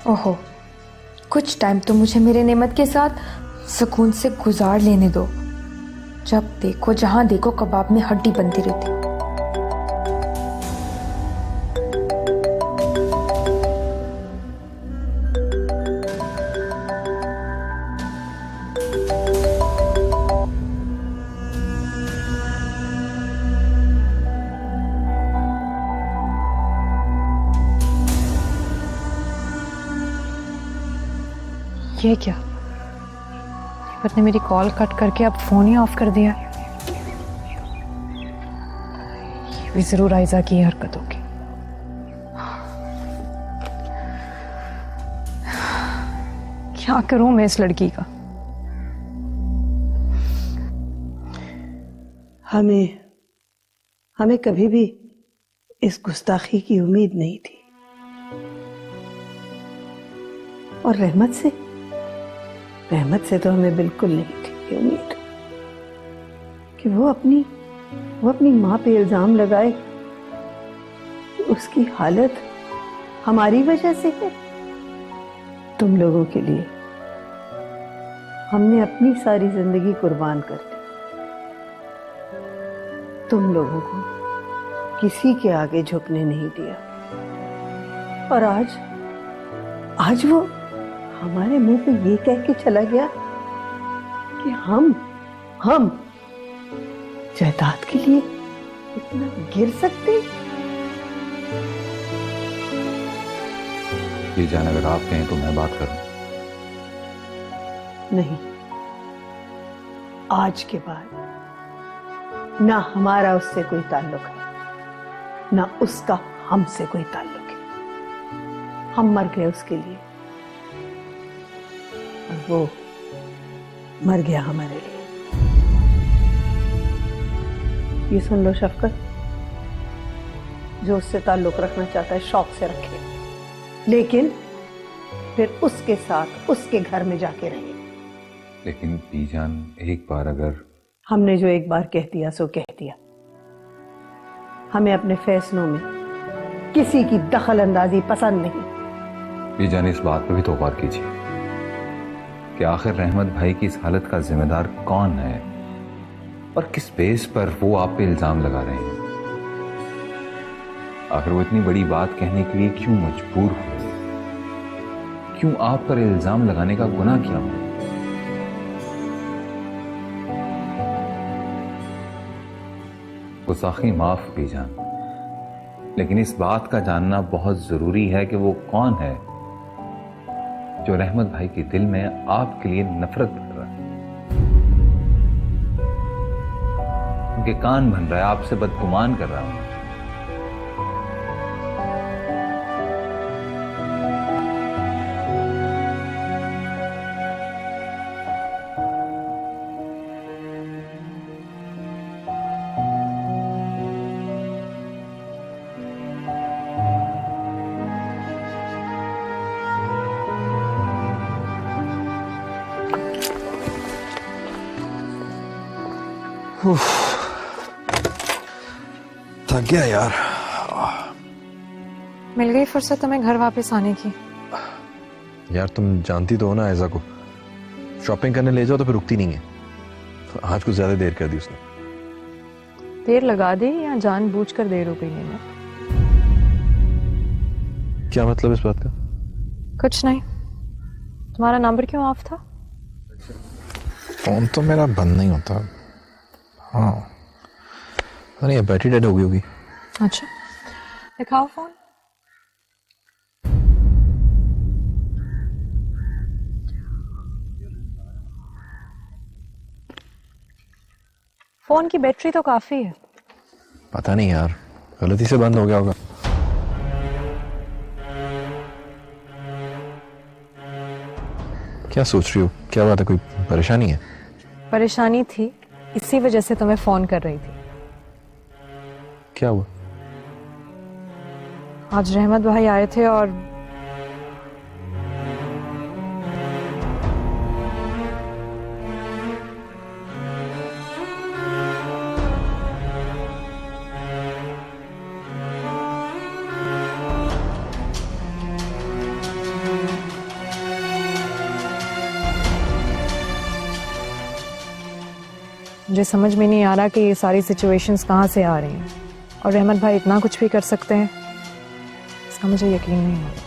ओहो, कुछ टाइम तो मुझे मेरे नेमत के साथ सुकून से गुजार लेने दो। जब देखो जहां देखो कबाब में हड्डी बनती रहती। ये क्या, ने मेरी कॉल कट करके अब फोन ही ऑफ कर दिया। ये भी जरूर आयजा की हरकत होगी। क्या करूं मैं इस लड़की का। हमें कभी भी इस गुस्ताखी की उम्मीद नहीं थी। और रहमत से तो हमें बिल्कुल नहीं थी उम्मीद कि वो अपनी माँ पे इल्जाम लगाए कि उसकी हालत हमारी वजह से है। तुम लोगों के लिए हमने अपनी सारी जिंदगी कुर्बान कर दी। तुम लोगों को किसी के आगे झुकने नहीं दिया। और आज वो हमारे मुंह पे ये कह के चला गया कि हम जायदाद के लिए इतना गिर सकते। ये जान, अगर आप कहें तो मैं बात करूं। नहीं, आज के बाद ना हमारा उससे कोई ताल्लुक है, ना उसका हमसे कोई ताल्लुक है। हम मर गए उसके लिए और वो मर गया हमारे लिए। ये सुन लो शफकत, जो उससे ताल्लुक रखना चाहता है शौक से रखे, लेकिन फिर उसके साथ उसके घर में जाके रहे। लेकिन बीजान, एक बार अगर हमने जो एक बार कह दिया सो कह दिया। हमें अपने फैसलों में किसी की दखल अंदाजी पसंद नहीं। बीजान, इस बात पर भी तो गौर कीजिए कि आखिर रहमत भाई की इस हालत का जिम्मेदार कौन है और किस बेस पर वो आप पे इल्जाम लगा रहे हैं। आखिर वो इतनी बड़ी बात कहने के लिए क्यों मजबूर हुए? क्यों आप पर इल्जाम लगाने का गुनाह किया हो? गुस्ताखी माफ बीजान, लेकिन इस बात का जानना बहुत जरूरी है कि वो कौन है जो रहमत भाई के दिल में आपके लिए नफरत भर रहा है, उनके कान भन रहा है, आपसे बदगुमान कर रहा है। थक गया यार। मिल गई फुर्सत तुम्हें घर वापस आने की। यार तुम जानती तो हो ना आयजा को, शॉपिंग करने ले जाओ तो फिर रुकती नहीं है। आज कुछ ज्यादा देर कर दी उसने। देर लगा दी या जानबूझकर देर हो गई है? क्या मतलब इस बात का? कुछ नहीं। तुम्हारा नंबर क्यों ऑफ था? फोन तो मेरा बंद नहीं होता। हाँ, पता नहीं बैटरी डेड हो गई होगी। अच्छा, दिखाओ फोन। फोन की बैटरी तो काफी है। पता नहीं यार, गलती से बंद हो गया होगा। क्या सोच रही हो? क्या बात है, कोई परेशानी है? परेशानी थी, इसी वजह से तुम्हें फोन कर रही थी। क्या हुआ? आज रहमत भाई आए थे और मुझे समझ में नहीं आ रहा कि ये सारी सिचुएशंस कहाँ से आ रही हैं और रहमत भाई इतना कुछ भी कर सकते हैं, इसका मुझे यकीन नहीं हो रहा।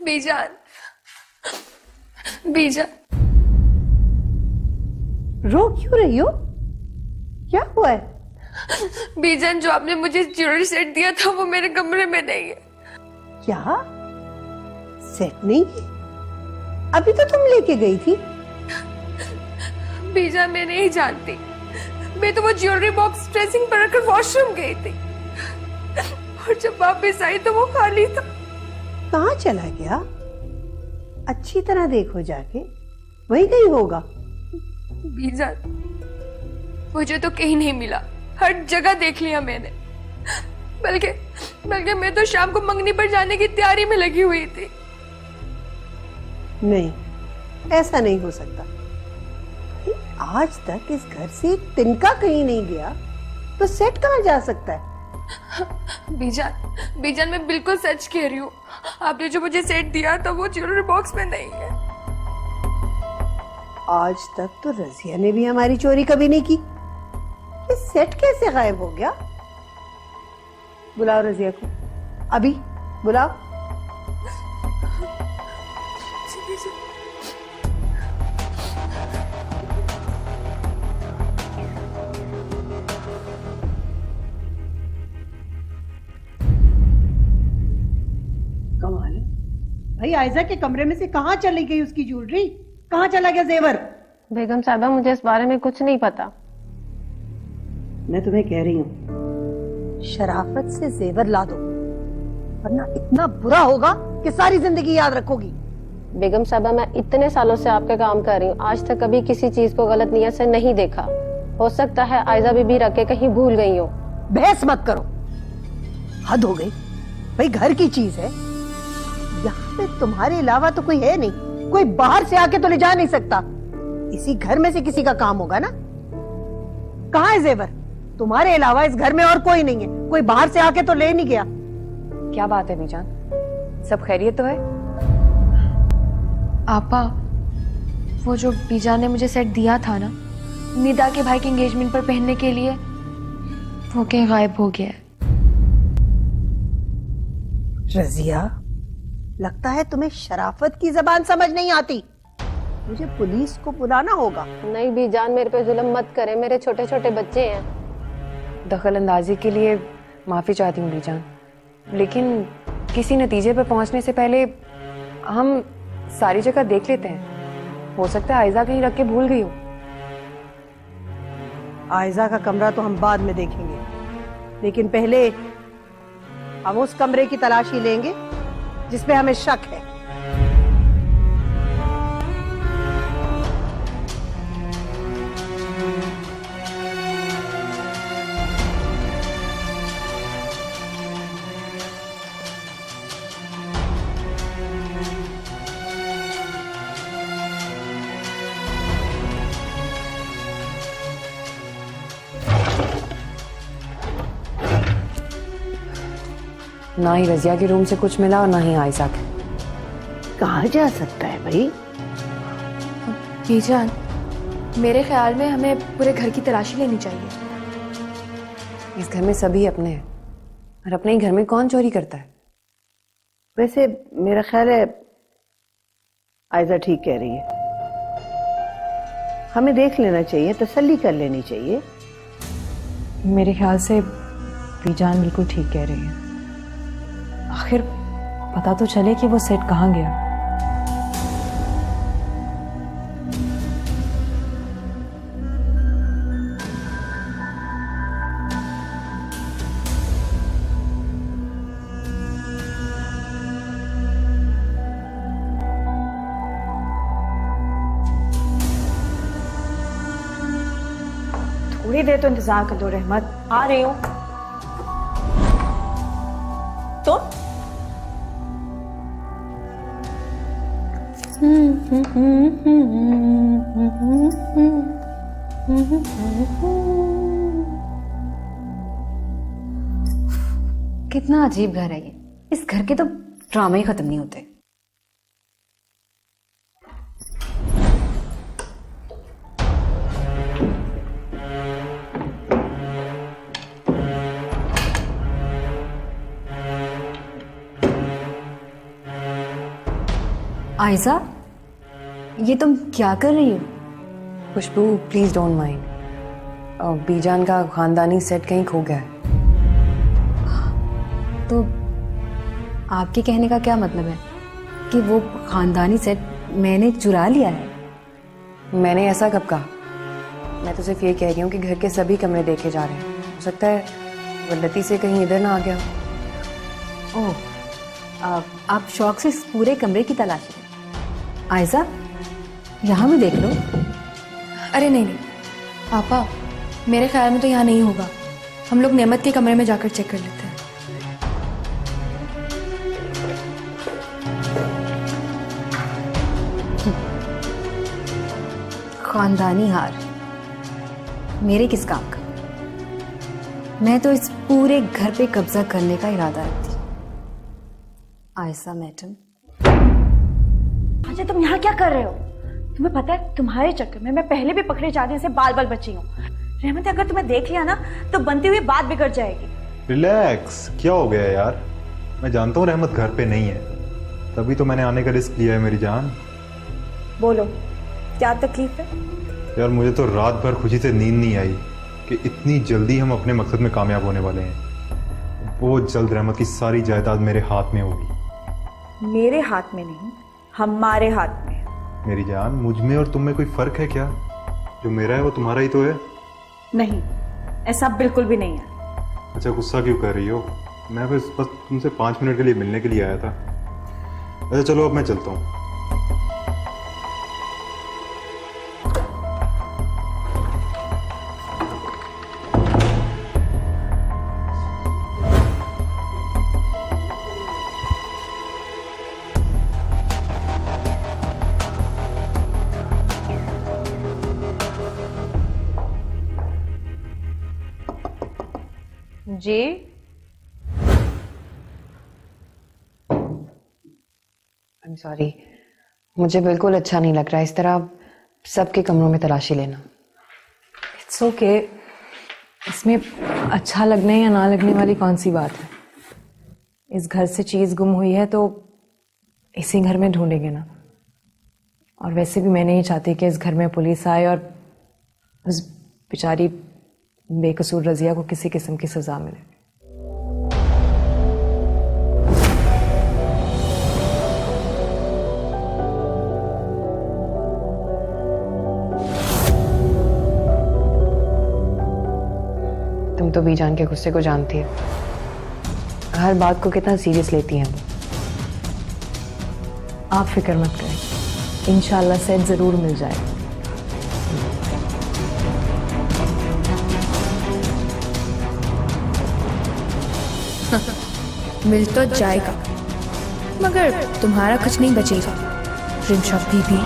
बीजान, बीजान, रो क्यों रही हो? क्या हुआ है? बीजान, जो आपने मुझे ज्वेलरी सेट दिया था वो मेरे कमरे में नहीं है। क्या सेट नहीं है? अभी तो तुम लेके गई थी। बीजान, मैं नहीं जानती, मैं तो वो ज्वेलरी बॉक्स ड्रेसिंग पर रखकर वॉशरूम गई थी और जब वापस आई तो वो खाली था। कहाँ चला गया? अच्छी तरह देखो जाके, वही कहीं होगा। बीजान, मुझे तो कहीं नहीं मिला, हर जगह देख लिया मैंने, बल्कि मैं तो शाम को मंगनी पर जाने की तैयारी में लगी हुई थी। नहीं, ऐसा नहीं हो सकता। आज तक इस घर से एक तिनका कहीं नहीं गया तो सेट कहाँ जा सकता है? बीजान, मैं बिल्कुल सच कह रही हूँ, आपने जो मुझे सेट दिया था वो ज्वेलरी बॉक्स में नहीं है। आज तक तो रजिया ने भी हमारी चोरी कभी नहीं की, ये सेट कैसे गायब हो गया? बुलाओ रजिया को, अभी बुलाओ। कमाल है भाई, आयजा के कमरे में से कहाँ चली गई उसकी ज्वेलरी? कहाँ चला गया जेवर? बेगम साहबा, मुझे इस बारे में कुछ नहीं पता। मैं तुम्हें कह रही हूँ, शराफत से जेवर ला दो, वरना इतना बुरा होगा कि सारी जिंदगी याद रखोगी। बेगम साहबा, मैं इतने सालों से आपके काम कर रही हूँ, आज तक कभी किसी चीज को गलत नियत से नहीं देखा। हो सकता है आयजा बीबी रख के कहीं भूल गई हो। बहस मत करो, हद हो गई। भाई घर की चीज है, यहाँ पे तुम्हारे अलावा तो कोई है नहीं, कोई बाहर से आके तो ले जा नहीं सकता। इसी घर में से किसी का काम होगा ना। कहाँ है जेवर? तुम्हारे अलावा इस घर में और कोई नहीं है, कोई बाहर से आके तो ले नहीं गया। क्या बात है बीजान, सब खैरियत तो है? आपा, वो जो बीजान ने मुझे सेट दिया था ना निदा के भाई के एंगेजमेंट पर पहनने के लिए, वो कहीं गायब हो गया है। रजिया, लगता है तुम्हें शराफत की जबान समझ नहीं आती। मुझे पुलिस को बुलाना होगा। नहीं बीजान, मेरे पे जुल्म मत करे, मेरे छोटे छोटे बच्चे हैं। दखल अंदाजी के लिए माफी चाहती हूँ बीजान, लेकिन किसी नतीजे पर पहुंचने से पहले हम सारी जगह देख लेते हैं। हो सकता है आयजा कहीं रख के भूल गई हो। आयजा का कमरा तो हम बाद में देखेंगे, लेकिन पहले हम उस कमरे की तलाशी लेंगे जिसमें हमें शक है। ना ही रजिया के रूम से कुछ मिला और ना ही आयशा के। कहाँ जा सकता है भाई? बीजान, मेरे ख्याल में हमें पूरे घर की तलाशी लेनी चाहिए। इस घर में सभी अपने हैं, और अपने ही घर में कौन चोरी करता है? वैसे मेरा ख्याल है आयजा ठीक कह रही है, हमें देख लेना चाहिए, तसल्ली कर लेनी चाहिए। मेरे ख्याल से बीजान बिल्कुल ठीक कह रही है। आखिर पता तो चले कि वो सेट कहाँ गया। थोड़ी देर तो इंतजार कर दो रहमत, आ रही हूँ। तो कितना अजीब घर है ये। इस घर के तो ड्रामे ही खत्म नहीं होते। आयशा, ये तुम क्या कर रही हो? खुशबू, प्लीज डोंट माइंड। बीजान का खानदानी सेट कहीं खो गया है। तो आपके कहने का क्या मतलब है कि वो खानदानी सेट मैंने चुरा लिया है? मैंने ऐसा कब कहा? मैं तो सिर्फ ये कह रही हूँ कि घर के सभी कमरे देखे जा रहे हैं। हो सकता है गलती से कहीं इधर ना आ गया हो। ओह, आप शौक से इस पूरे कमरे की तलाशी लें। आयशा, यहाँ भी देख लो। अरे नहीं नहीं पापा, मेरे ख्याल में तो यहाँ नहीं होगा। हम लोग नेमत के कमरे में जाकर चेक कर लेते हैं। खानदानी हार मेरे किस काम का? मैं तो इस पूरे घर पे कब्जा करने का इरादा रखती हूँ। आयशा मैडम, अच्छा तुम यहाँ क्या कर रहे हो? तुम्हें पता है तुम्हारे चक्कर में मैं पहले भी पकड़े जाने से बाल बाल बची हूँ। रहमत, अगर तुम्हें देख लिया ना तो बनती हुई बात बिगड़ जाएगी। रिलैक्स, क्या हो गया यार? मैं जानता हूँ रहमत घर पे नहीं है, तभी तो मैंने आने का रिस्क लिया है मेरी जान। बोलो क्या तकलीफ है? यार मुझे तो रात भर खुशी से नींद नहीं आई कि इतनी जल्दी हम अपने मकसद में कामयाब होने वाले हैं। बहुत जल्द रहमत की सारी जायदाद मेरे हाथ में होगी। मेरे हाथ में नहीं, हमारे हाथ में। मेरी जान, मुझ में और तुम में कोई फर्क है क्या? जो मेरा है वो तुम्हारा ही तो है। नहीं, ऐसा बिल्कुल भी नहीं है। अच्छा, गुस्सा क्यों कर रही हो? मैं बस तुमसे 5 मिनट के लिए मिलने के लिए आया था। अच्छा चलो, अब मैं चलता हूँ। जी, आई एम सॉरी, मुझे बिल्कुल अच्छा नहीं लग रहा इस तरह सबके कमरों में तलाशी लेना। इट्स ओके, इसमें अच्छा लगने या ना लगने वाली कौन सी बात है? इस घर से चीज गुम हुई है तो इसी घर में ढूंढेंगे ना। और वैसे भी मैं नहीं चाहती कि इस घर में पुलिस आए और उस बेचारी बेकसूर रजिया को किसी किस्म की सजा मिले। तुम तो बीजान के गुस्से को जानती है, हर बात को कितना सीरियस लेती हैं वो। आप फिक्र मत करें, इंशाल्लाह सेट जरूर मिल जाएगा। मिल तो जाएगा, मगर तुम्हारा कुछ नहीं बचेगा। रिमशा बीबी,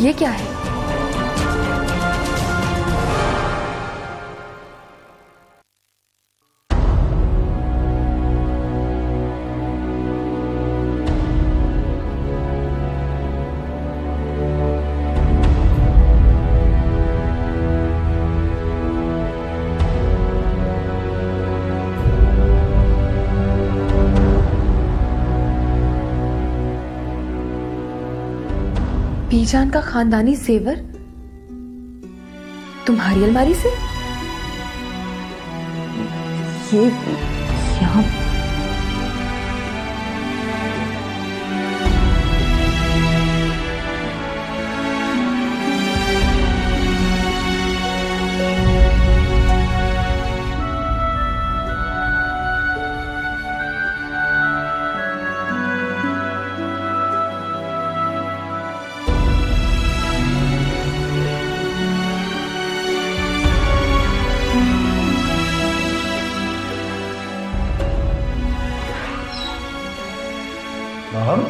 ये क्या है? बीजान का खानदानी जेवर तुम्हारी अलमारी से? ये यहाँ महम,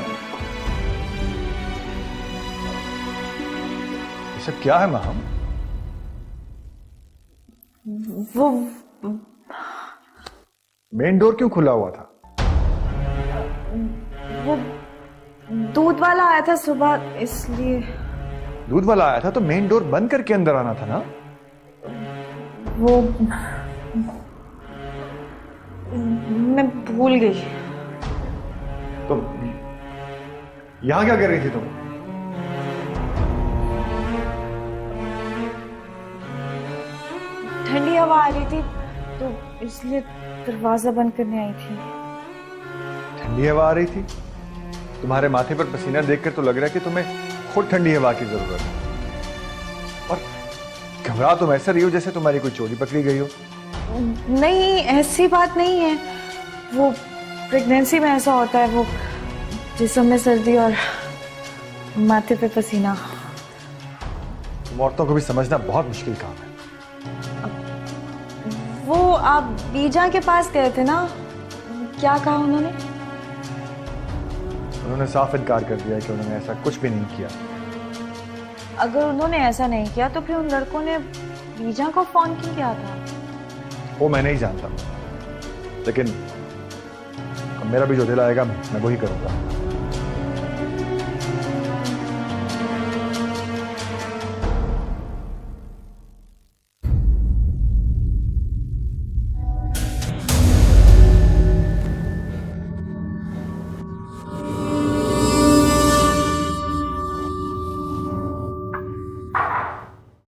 ये सब क्या है महम? वो मेन डोर क्यों खुला हुआ था? वो दूध वाला आया था सुबह, इसलिए। दूध वाला आया था तो मेन डोर बंद करके अंदर आना था ना? वो मैं भूल गई। तो यहां क्या कर रही थी तुम? ठंडी हवा आ रही थी तो इसलिए दरवाजा बंद करने आई थी। ठंडी हवा आ रही थी? तुम्हारे माथे पर पसीना देखकर तो लग रहा है कि तुम्हें खुद ठंडी हवा की जरूरत है। और घबरा तुम ऐसा रही हो जैसे तुम्हारी कोई चोरी पकड़ी गई हो। नहीं, ऐसी बात नहीं है। वो प्रेगनेंसी में ऐसा होता है, वो जिस्म में सर्दी और माथे पे पसीना। तुम औरतों को भी समझना बहुत मुश्किल काम है। वो आप बीजा के पास गए थे ना, क्या कहा उन्होंने? उन्होंने साफ इनकार कर दिया कि उन्होंने ऐसा कुछ भी नहीं किया। अगर उन्होंने ऐसा नहीं किया तो फिर उन लड़कों ने बीजा को फोन क्यों किया था? वो मैं नहीं जानता, लेकिन अब मेरा भी जो दिल आएगा मैं वही करूंगा।